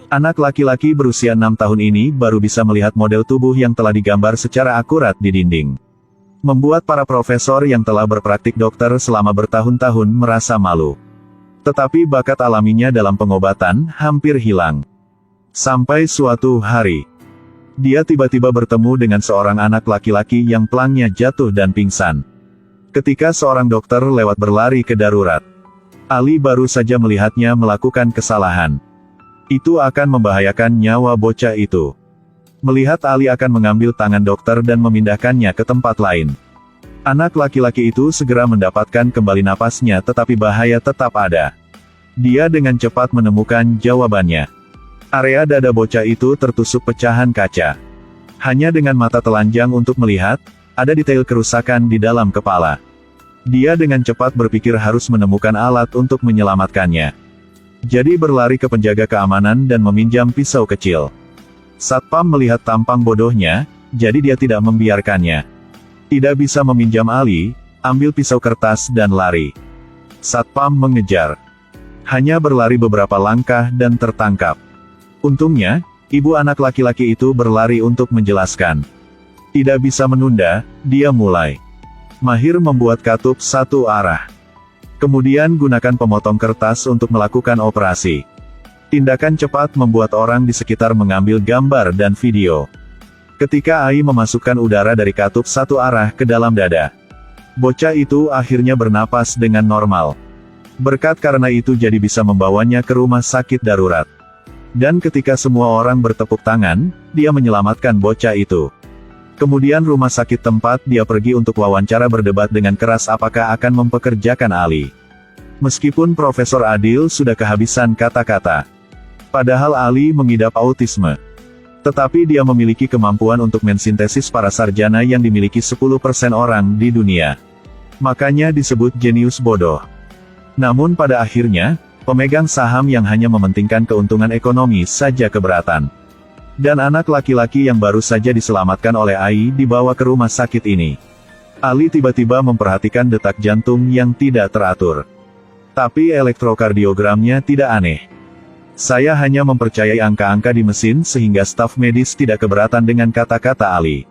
Anak laki-laki berusia 6 tahun ini baru bisa melihat model tubuh yang telah digambar secara akurat di dinding. Membuat para profesor yang telah berpraktik dokter selama bertahun-tahun merasa malu. Tetapi bakat alaminya dalam pengobatan hampir hilang. Sampai suatu hari, dia tiba-tiba bertemu dengan seorang anak laki-laki yang pelangnya jatuh dan pingsan. Ketika seorang dokter lewat berlari ke darurat, Ali baru saja melihatnya melakukan kesalahan. Itu akan membahayakan nyawa bocah itu. Melihat Ali akan mengambil tangan dokter dan memindahkannya ke tempat lain, anak laki-laki itu segera mendapatkan kembali napasnya, tetapi bahaya tetap ada. Dia dengan cepat menemukan jawabannya. Area dada bocah itu tertusuk pecahan kaca. Hanya dengan mata telanjang untuk melihat, ada detail kerusakan di dalam kepala. Dia dengan cepat berpikir harus menemukan alat untuk menyelamatkannya. Jadi berlari ke penjaga keamanan dan meminjam pisau kecil. Satpam melihat tampang bodohnya, jadi dia tidak membiarkannya. Tidak bisa meminjam Ali, ambil pisau kertas dan lari. Satpam mengejar. Hanya berlari beberapa langkah dan tertangkap. Untungnya, ibu anak laki-laki itu berlari untuk menjelaskan. Tidak bisa menunda, dia mulai. Mahir membuat katup satu arah. Kemudian gunakan pemotong kertas untuk melakukan operasi. Tindakan cepat membuat orang di sekitar mengambil gambar dan video. Ketika Ai memasukkan udara dari katup satu arah ke dalam dada, bocah itu akhirnya bernapas dengan normal. Berkat karena itu jadi bisa membawanya ke rumah sakit darurat. Dan ketika semua orang bertepuk tangan, dia menyelamatkan bocah itu. Kemudian rumah sakit tempat dia pergi untuk wawancara berdebat dengan keras apakah akan mempekerjakan Ali. Meskipun Profesor Adil sudah kehabisan kata-kata. Padahal Ali mengidap autisme. Tetapi dia memiliki kemampuan untuk mensintesis para sarjana yang dimiliki 10% orang di dunia. Makanya disebut jenius bodoh. Namun pada akhirnya, pemegang saham yang hanya mementingkan keuntungan ekonomi saja keberatan. Dan anak laki-laki yang baru saja diselamatkan oleh Ai dibawa ke rumah sakit ini. Ali tiba-tiba memperhatikan detak jantung yang tidak teratur. Tapi elektrokardiogramnya tidak aneh. Saya hanya mempercayai angka-angka di mesin sehingga staf medis tidak keberatan dengan kata-kata Ali.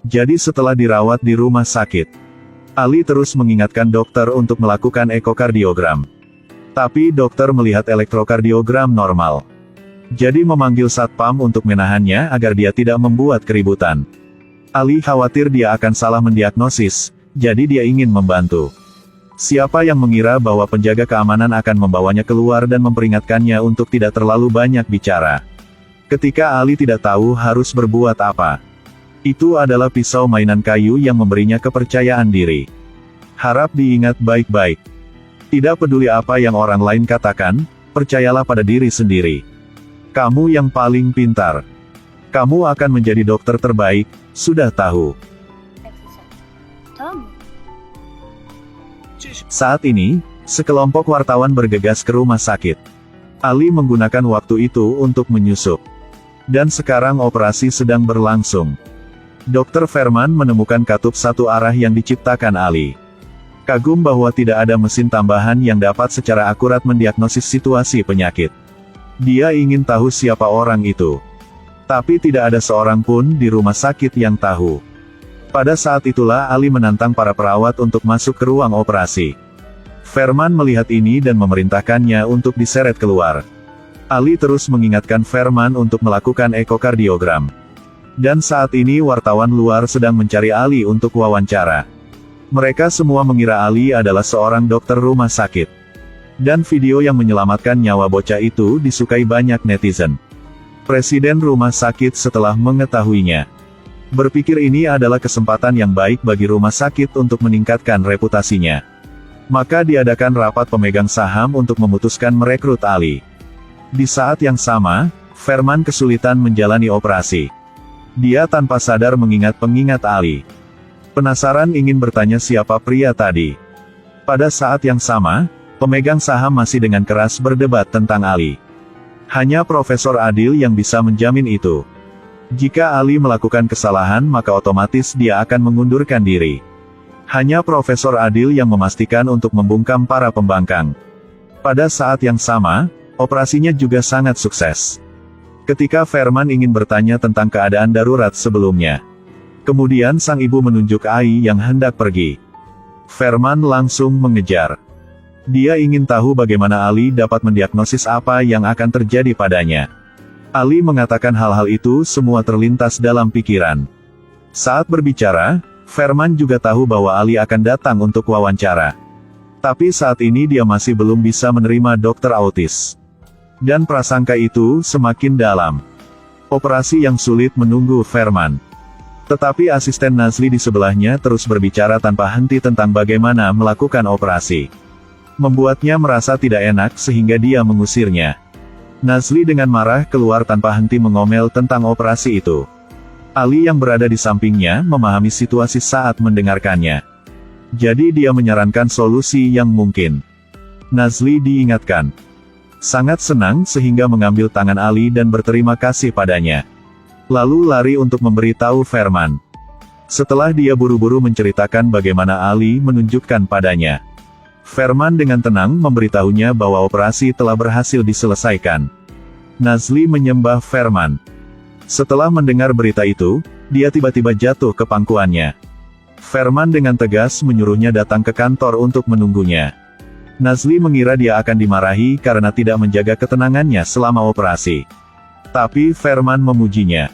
Jadi setelah dirawat di rumah sakit, Ali terus mengingatkan dokter untuk melakukan ekokardiogram. Tapi dokter melihat elektrokardiogram normal. Jadi memanggil satpam untuk menahannya agar dia tidak membuat keributan. Ali khawatir dia akan salah mendiagnosis, jadi dia ingin membantu. Siapa yang mengira bahwa penjaga keamanan akan membawanya keluar dan memperingatkannya untuk tidak terlalu banyak bicara. Ketika Ali tidak tahu harus berbuat apa. Itu adalah pisau mainan kayu yang memberinya kepercayaan diri. Harap diingat baik-baik. Tidak peduli apa yang orang lain katakan, percayalah pada diri sendiri. Kamu yang paling pintar. Kamu akan menjadi dokter terbaik, sudah tahu. Saat ini, sekelompok wartawan bergegas ke rumah sakit. Ali menggunakan waktu itu untuk menyusup. Dan sekarang operasi sedang berlangsung. Dr. Ferman menemukan katup satu arah yang diciptakan Ali. Kagum bahwa tidak ada mesin tambahan yang dapat secara akurat mendiagnosis situasi penyakit. Dia ingin tahu siapa orang itu. Tapi tidak ada seorang pun di rumah sakit yang tahu. Pada saat itulah Ali menantang para perawat untuk masuk ke ruang operasi. Ferman melihat ini dan memerintahkannya untuk diseret keluar. Ali terus mengingatkan Ferman untuk melakukan ekokardiogram. Dan saat ini wartawan luar sedang mencari Ali untuk wawancara. Mereka semua mengira Ali adalah seorang dokter rumah sakit. Dan video yang menyelamatkan nyawa bocah itu disukai banyak netizen. Presiden rumah sakit setelah mengetahuinya, berpikir ini adalah kesempatan yang baik bagi rumah sakit untuk meningkatkan reputasinya. Maka diadakan rapat pemegang saham untuk memutuskan merekrut Ali. Di saat yang sama, Ferman kesulitan menjalani operasi. Dia tanpa sadar mengingat pengingat Ali. Penasaran ingin bertanya siapa pria tadi. Pada saat yang sama, pemegang saham masih dengan keras berdebat tentang Ali. Hanya Profesor Adil yang bisa menjamin itu. Jika Ali melakukan kesalahan maka otomatis dia akan mengundurkan diri. Hanya Profesor Adil yang memastikan untuk membungkam para pembangkang. Pada saat yang sama, operasinya juga sangat sukses. Ketika Ferman ingin bertanya tentang keadaan darurat sebelumnya. Kemudian sang ibu menunjuk Ai yang hendak pergi. Ferman langsung mengejar. Dia ingin tahu bagaimana Ali dapat mendiagnosis apa yang akan terjadi padanya. Ali mengatakan hal-hal itu semua terlintas dalam pikiran. Saat berbicara, Ferman juga tahu bahwa Ali akan datang untuk wawancara. Tapi saat ini dia masih belum bisa menerima dokter autis. Dan prasangka itu semakin dalam. Operasi yang sulit menunggu Ferman. Tetapi asisten Nazli di sebelahnya terus berbicara tanpa henti tentang bagaimana melakukan operasi. Membuatnya merasa tidak enak sehingga dia mengusirnya. Nazli dengan marah keluar tanpa henti mengomel tentang operasi itu. Ali yang berada di sampingnya memahami situasi saat mendengarkannya. Jadi dia menyarankan solusi yang mungkin. Nazli diingatkan. Sangat senang sehingga mengambil tangan Ali dan berterima kasih padanya. Lalu lari untuk memberitahu Ferman. Setelah dia buru-buru menceritakan bagaimana Ali menunjukkan padanya. Ferman dengan tenang memberitahunya bahwa operasi telah berhasil diselesaikan. Nazli menyembah Ferman. Setelah mendengar berita itu, dia tiba-tiba jatuh ke pangkuannya. Ferman dengan tegas menyuruhnya datang ke kantor untuk menunggunya. Nazli mengira dia akan dimarahi karena tidak menjaga ketenangannya selama operasi. Tapi Ferman memujinya.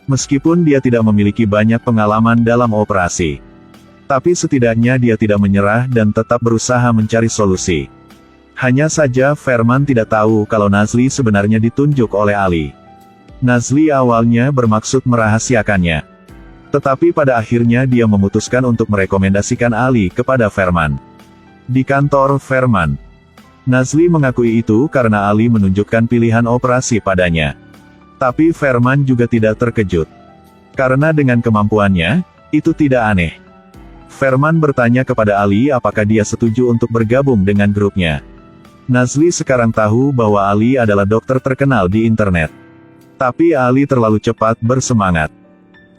Meskipun dia tidak memiliki banyak pengalaman dalam operasi. Tapi setidaknya dia tidak menyerah dan tetap berusaha mencari solusi. Hanya saja Ferman tidak tahu kalau Nazli sebenarnya ditunjuk oleh Ali. Nazli awalnya bermaksud merahasiakannya. Tetapi pada akhirnya dia memutuskan untuk merekomendasikan Ali kepada Ferman. Di kantor Ferman, Nazli mengakui itu karena Ali menunjukkan pilihan operasi padanya. Tapi Ferman juga tidak terkejut. Karena dengan kemampuannya, itu tidak aneh. Ferman bertanya kepada Ali apakah dia setuju untuk bergabung dengan grupnya. Nazli sekarang tahu bahwa Ali adalah dokter terkenal di internet. Tapi Ali terlalu cepat bersemangat.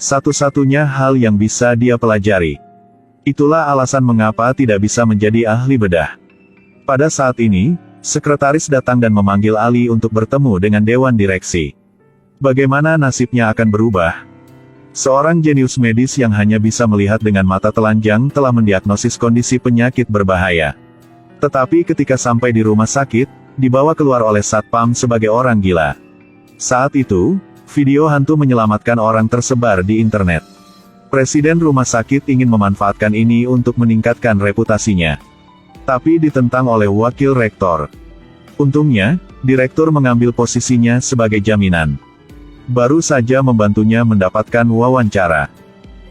Satu-satunya hal yang bisa dia pelajari. Itulah alasan mengapa tidak bisa menjadi ahli bedah. Pada saat ini, sekretaris datang dan memanggil Ali untuk bertemu dengan dewan direksi. Bagaimana nasibnya akan berubah? Seorang jenius medis yang hanya bisa melihat dengan mata telanjang telah mendiagnosis kondisi penyakit berbahaya. Tetapi ketika sampai di rumah sakit, dibawa keluar oleh satpam sebagai orang gila. Saat itu, video hantu menyelamatkan orang tersebar di internet. Presiden rumah sakit ingin memanfaatkan ini untuk meningkatkan reputasinya. Tapi ditentang oleh wakil rektor. Untungnya, direktur mengambil posisinya sebagai jaminan. Baru saja membantunya mendapatkan wawancara.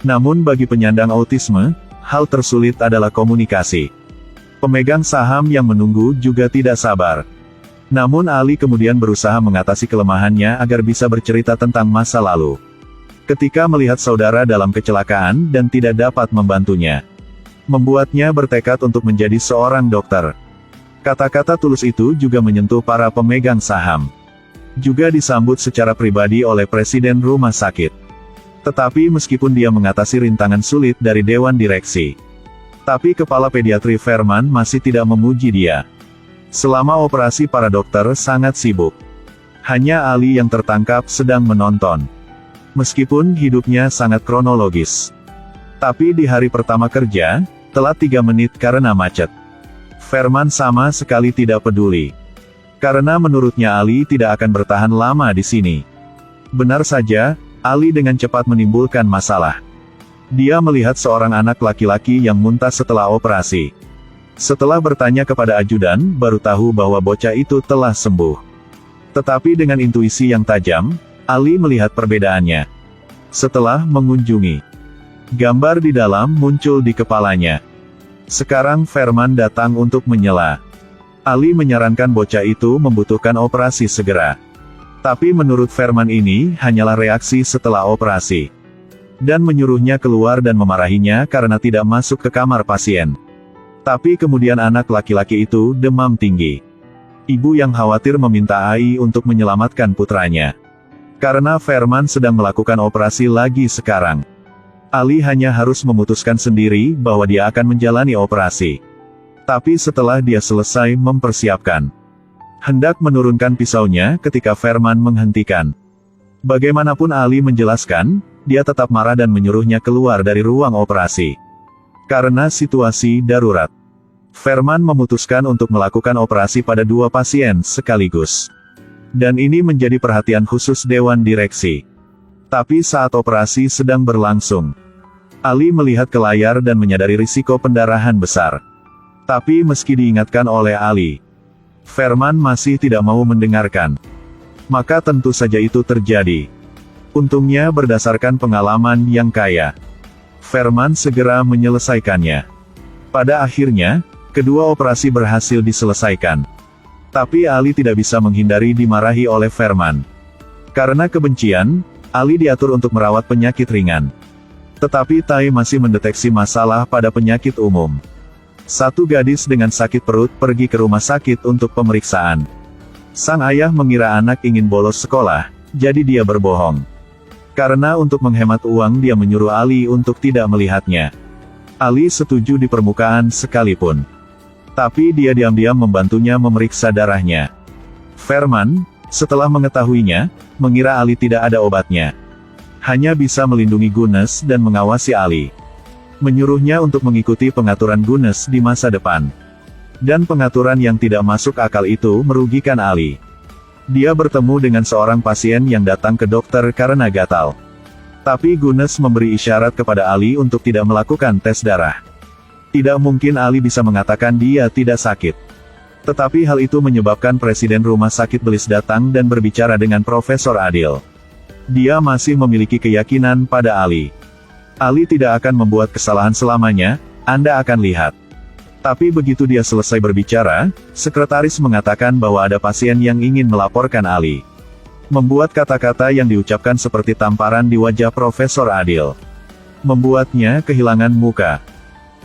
Namun bagi penyandang autisme, hal tersulit adalah komunikasi. Pemegang saham yang menunggu juga tidak sabar. Namun Ali kemudian berusaha mengatasi kelemahannya agar bisa bercerita tentang masa lalu. Ketika melihat saudara dalam kecelakaan dan tidak dapat membantunya. Membuatnya bertekad untuk menjadi seorang dokter. Kata-kata tulus itu juga menyentuh para pemegang saham. Juga disambut secara pribadi oleh presiden rumah sakit. Tetapi meskipun dia mengatasi rintangan sulit dari dewan direksi. Tapi kepala pediatri Ferman masih tidak memuji dia. Selama operasi para dokter sangat sibuk. Hanya Ali yang tertangkap sedang menonton. Meskipun hidupnya sangat kronologis. Tapi di hari pertama kerja, telat 3 menit karena macet. Ferman sama sekali tidak peduli. Karena menurutnya Ali tidak akan bertahan lama di sini. Benar saja, Ali dengan cepat menimbulkan masalah. Dia melihat seorang anak laki-laki yang muntah setelah operasi. Setelah bertanya kepada ajudan, baru tahu bahwa bocah itu telah sembuh. Tetapi dengan intuisi yang tajam, Ali melihat perbedaannya. Setelah mengunjungi, gambar di dalam muncul di kepalanya. Sekarang Ferman datang untuk menyela. Ali menyarankan bocah itu membutuhkan operasi segera. Tapi menurut Ferman ini hanyalah reaksi setelah operasi. Dan menyuruhnya keluar dan memarahinya karena tidak masuk ke kamar pasien. Tapi kemudian anak laki-laki itu demam tinggi. Ibu yang khawatir meminta Ai untuk menyelamatkan putranya. Karena Ferman sedang melakukan operasi lagi sekarang. Ali hanya harus memutuskan sendiri bahwa dia akan menjalani operasi. Tapi setelah dia selesai mempersiapkan, Hendak menurunkan pisaunya ketika Ferman menghentikan. Bagaimanapun Ali menjelaskan, dia tetap marah dan menyuruhnya keluar dari ruang operasi. Karena situasi darurat, Ferman memutuskan untuk melakukan operasi pada 2 pasien sekaligus. Dan ini menjadi perhatian khusus Dewan Direksi. Tapi saat operasi sedang berlangsung, Ali melihat ke layar dan menyadari risiko pendarahan besar. Tapi meski diingatkan oleh Ali, Ferman masih tidak mau mendengarkan. Maka tentu saja itu terjadi. Untungnya berdasarkan pengalaman yang kaya, Ferman segera menyelesaikannya. Pada akhirnya, kedua operasi berhasil diselesaikan. Tapi Ali tidak bisa menghindari dimarahi oleh Ferman. Karena kebencian, Ali diatur untuk merawat penyakit ringan. Tetapi Tai masih mendeteksi masalah pada penyakit umum. Satu gadis dengan sakit perut pergi ke rumah sakit untuk pemeriksaan. Sang ayah mengira anak ingin bolos sekolah, jadi dia berbohong. Karena untuk menghemat uang dia menyuruh Ali untuk tidak melihatnya. Ali setuju di permukaan sekalipun. Tapi dia diam-diam membantunya memeriksa darahnya. Ferman, setelah mengetahuinya, mengira Ali tidak ada obatnya. Hanya bisa melindungi Gunes dan mengawasi Ali. Menyuruhnya untuk mengikuti pengaturan Gunes di masa depan. Dan pengaturan yang tidak masuk akal itu merugikan Ali. Dia bertemu dengan seorang pasien yang datang ke dokter karena gatal. Tapi Gunes memberi isyarat kepada Ali untuk tidak melakukan tes darah. Tidak mungkin Ali bisa mengatakan dia tidak sakit. Tetapi hal itu menyebabkan Presiden Rumah Sakit Bliss datang dan berbicara dengan Profesor Adil. Dia masih memiliki keyakinan pada Ali. Ali tidak akan membuat kesalahan selamanya, Anda akan lihat. Tapi begitu dia selesai berbicara, sekretaris mengatakan bahwa ada pasien yang ingin melaporkan Ali. Membuat kata-kata yang diucapkan seperti tamparan di wajah Profesor Adil. Membuatnya kehilangan muka.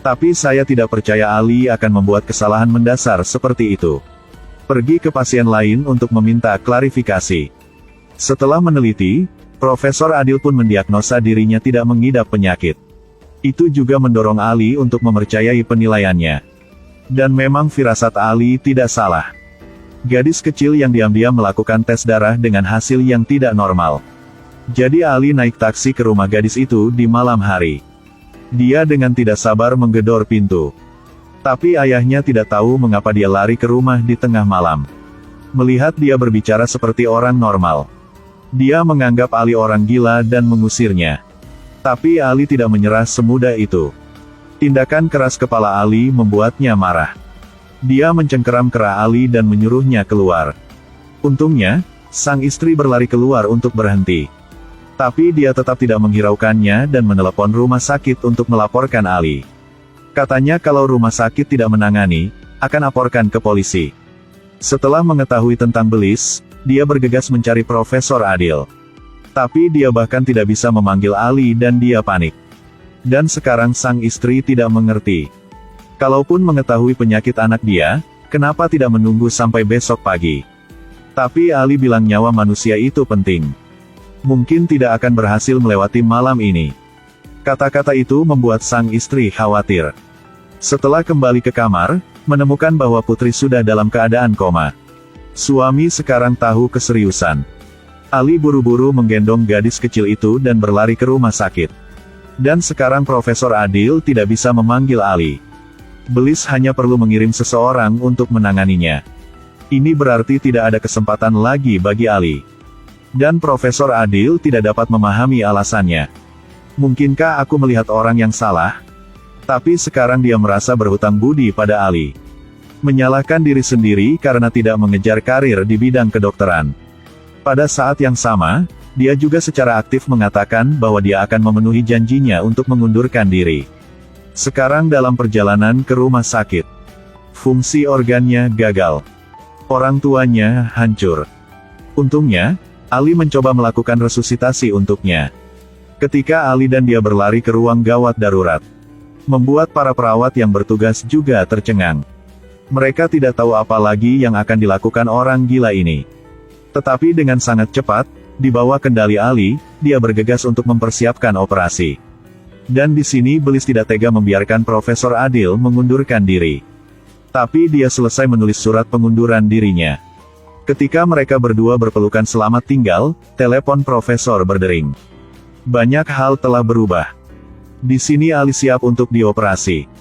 Tapi saya tidak percaya Ali akan membuat kesalahan mendasar seperti itu. Pergi ke pasien lain untuk meminta klarifikasi. Setelah meneliti, Profesor Adil pun mendiagnosa dirinya tidak mengidap penyakit. Itu juga mendorong Ali untuk mempercayai penilaiannya. Dan memang firasat Ali tidak salah. Gadis kecil yang diam-diam melakukan tes darah dengan hasil yang tidak normal. Jadi Ali naik taksi ke rumah gadis itu di malam hari. Dia dengan tidak sabar menggedor pintu. Tapi ayahnya tidak tahu mengapa dia lari ke rumah di tengah malam. Melihat dia berbicara seperti orang normal, dia menganggap Ali orang gila dan mengusirnya. Tapi Ali tidak menyerah semudah itu. Tindakan keras kepala Ali membuatnya marah. Dia mencengkeram kera Ali dan menyuruhnya keluar. Untungnya, sang istri berlari keluar untuk berhenti. Tapi dia tetap tidak menghiraukannya dan menelepon rumah sakit untuk melaporkan Ali. Katanya kalau rumah sakit tidak menangani, akan laporkan ke polisi. Setelah mengetahui tentang Bliss, dia bergegas mencari Profesor Adil. Tapi dia bahkan tidak bisa memanggil Ali dan dia panik. Dan sekarang sang istri tidak mengerti. Kalaupun mengetahui penyakit anak dia, kenapa tidak menunggu sampai besok pagi? Tapi Ali bilang nyawa manusia itu penting. Mungkin tidak akan berhasil melewati malam ini. Kata-kata itu membuat sang istri khawatir. Setelah kembali ke kamar, menemukan bahwa putri sudah dalam keadaan koma. Suami sekarang tahu keseriusan. Ali buru-buru menggendong gadis kecil itu dan berlari ke rumah sakit. Dan sekarang Profesor Adil tidak bisa memanggil Ali. Bliss hanya perlu mengirim seseorang untuk menanganinya. Ini berarti tidak ada kesempatan lagi bagi Ali. Dan Profesor Adil tidak dapat memahami alasannya. Mungkinkah aku melihat orang yang salah? Tapi sekarang dia merasa berhutang budi pada Ali. Menyalahkan diri sendiri karena tidak mengejar karir di bidang kedokteran. Pada saat yang sama, dia juga secara aktif mengatakan bahwa dia akan memenuhi janjinya untuk mengundurkan diri. Sekarang dalam perjalanan ke rumah sakit, fungsi organnya gagal. Orang tuanya hancur. Untungnya, Ali mencoba melakukan resusitasi untuknya. Ketika Ali dan dia berlari ke ruang gawat darurat, membuat para perawat yang bertugas juga tercengang. Mereka tidak tahu apa lagi yang akan dilakukan orang gila ini. Tetapi dengan sangat cepat, di bawah kendali Ali, dia bergegas untuk mempersiapkan operasi. Dan di sini Bliss tidak tega membiarkan Profesor Adil mengundurkan diri. Tapi dia selesai menulis surat pengunduran dirinya. Ketika mereka berdua berpelukan selamat tinggal, telepon profesor berdering. Banyak hal telah berubah. Di sini Ali siap untuk dioperasi.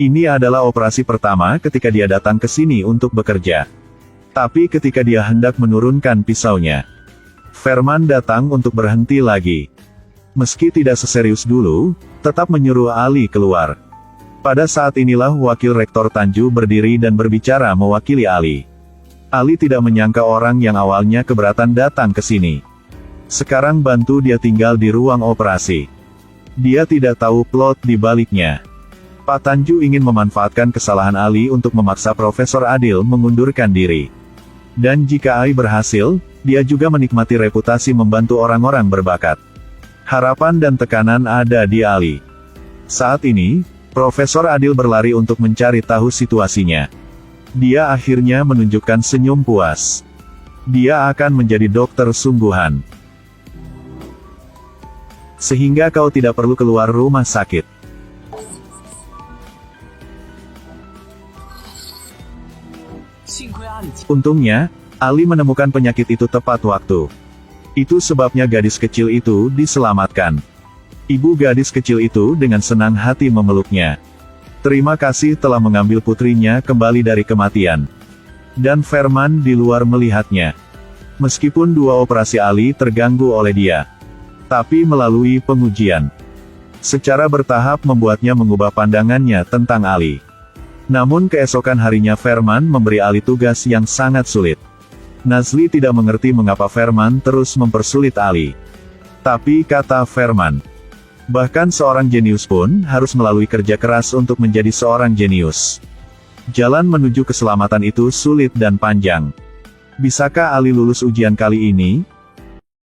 Ini adalah operasi pertama ketika dia datang ke sini untuk bekerja. Tapi ketika dia hendak menurunkan pisaunya, Ferman datang untuk berhenti lagi. Meski tidak seserius dulu, tetap menyuruh Ali keluar. Pada saat inilah Wakil Rektor Tanju berdiri dan berbicara mewakili Ali. Ali tidak menyangka orang yang awalnya keberatan datang ke sini. Sekarang bantu dia tinggal di ruang operasi. Dia tidak tahu plot di baliknya. Pak Tanju ingin memanfaatkan kesalahan Ali untuk memaksa Profesor Adil mengundurkan diri. Dan jika Ali berhasil, dia juga menikmati reputasi membantu orang-orang berbakat. Harapan dan tekanan ada di Ali. Saat ini, Profesor Adil berlari untuk mencari tahu situasinya. Dia akhirnya menunjukkan senyum puas. Dia akan menjadi dokter sungguhan. Sehingga kau tidak perlu keluar rumah sakit. Untungnya, Ali menemukan penyakit itu tepat waktu. Itu sebabnya gadis kecil itu diselamatkan. Ibu gadis kecil itu dengan senang hati memeluknya. Terima kasih telah mengambil putrinya kembali dari kematian. Dan Ferman di luar melihatnya. Meskipun dua operasi Ali terganggu oleh dia, tapi melalui pengujian secara bertahap membuatnya mengubah pandangannya tentang Ali. Namun keesokan harinya Ferman memberi Ali tugas yang sangat sulit. Nazli tidak mengerti mengapa Ferman terus mempersulit Ali. Tapi kata Ferman, bahkan seorang jenius pun harus melalui kerja keras untuk menjadi seorang jenius. Jalan menuju keselamatan itu sulit dan panjang. Bisakah Ali lulus ujian kali ini?